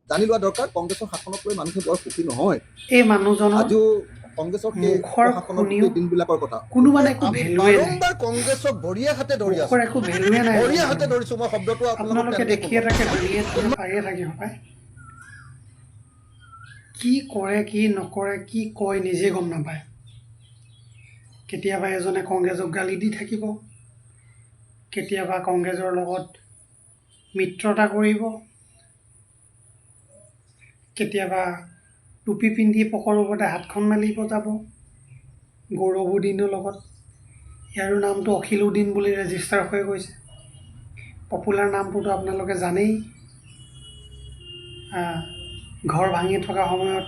জানি লোৱা দৰকাৰ কংগ্ৰেছৰ শাসনক লৈ মানুহে বৰ সুখী নহয়। এই মানুহজনৰ আজিও কংগ্ৰেছৰ সেই মুখৰ শাসনৰ শুনিও দিনবিলাকৰ কথা কোনো মানে একো আমি ভেলুৱে নাই, বাৰম্বাৰ কংগ্ৰেছক ভৰিয়ে হাতে ধৰি আছো, মুখৰ একো ভেলুৱে নাই। ভৰিয়ে হাতে ধৰিছো। মই শব্দটো আপোনালোকে দেখিয়ে থাকে শুনিয়ে পায়ে থাকে সপায়। কি কৰে কি নকৰে কি কয় নিজে গম নাপায়। কেতিয়াবা এজনে কংগ্ৰেছক গালি দি থাকিব, কেতিয়াবা কংগ্ৰেছৰ লগত মিত্ৰতা কৰিব, কেতিয়াবা টুপি পিন্ধি পকৰ ওপৰতে হাতখন মেলিব যাব গৌৰৱুদ্দিনৰ লগত। ইয়াৰো নামটো অখিলউদ্দিন বুলি ৰেজিষ্টাৰ হৈ গৈছে। পপুলাৰ নামটোতো আপোনালোকে জানেই। ঘৰ ভাঙি থকা সময়ত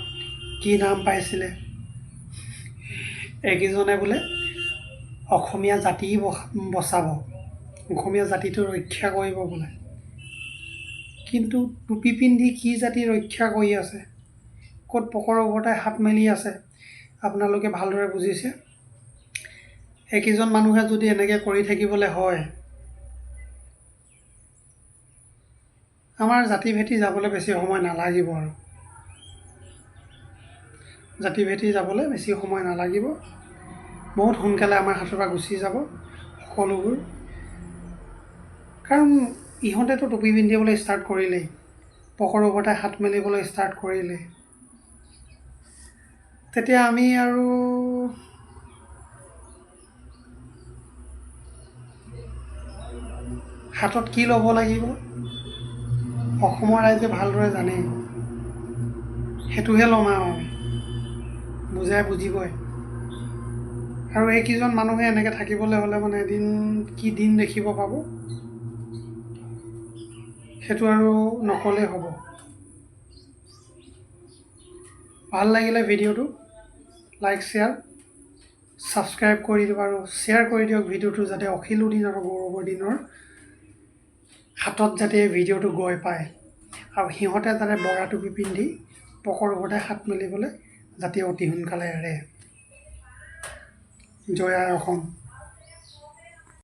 কি নাম পাইছিলে? এইকেইজনে বোলে অসমীয়া জাতি বচাব, অসমীয়া জাতিটো ৰক্ষা কৰিব বোলে। কিন্তু টুপি পিন্ধি কি জাতি ৰক্ষা কৰি আছে? ক'ত পকৰ ওপৰতে হাত মেলি আছে? আপোনালোকে ভালদৰে বুজিছে। এইকেইজন মানুহে যদি এনেকৈ কৰি থাকিবলৈ হয়, আমাৰ জাতি ভেটি যাবলৈ বেছি সময় নালাগিব আৰু। জাতি ভেটি যাবলৈ বেছি সময় নালাগিব, বহুত সোনকালে আমাৰ হাতৰ পৰা গুচি যাব সকলোবোৰ। কাৰণ ইহঁতেতো টুপি পিন্ধিবলৈ ষ্টাৰ্ট কৰিলেই, পকৰ ওপৰতে হাত মেলিবলৈ ষ্টাৰ্ট কৰিলেই। তেতিয়া আমি আৰু হাতত কি ল'ব লাগিব অসমৰ ৰাইজে ভালদৰে জানেই। সেইটোহে ল'ম আৰু আমি, বুজাই বুজিবই। আৰু এইকেইজন মানুহে এনেকৈ থাকিবলৈ হ'লে মানে এদিন কি দিন দেখিব পাব সেইটো আৰু নক'লেই হ'ব। ভাল লাগিলে ভিডিঅ'টো লাইক শ্বেয়াৰ ছাবস্ক্ৰাইব কৰি দিব আৰু শ্বেয়াৰ কৰি দিয়ক ভিডিঅ'টো, যাতে অখিলউদ্দিন আৰু গৌৰৱুদ্দিনৰ হাতত যাতে ভিডিঅ'টো গৈ পায় আৰু সিহঁতে যাতে বগা টুপি পিন্ধি পকৰ ওপৰতে হাত মেলিবলৈ যাতে অতি সোনকালে এৰে। জয় আই অসম।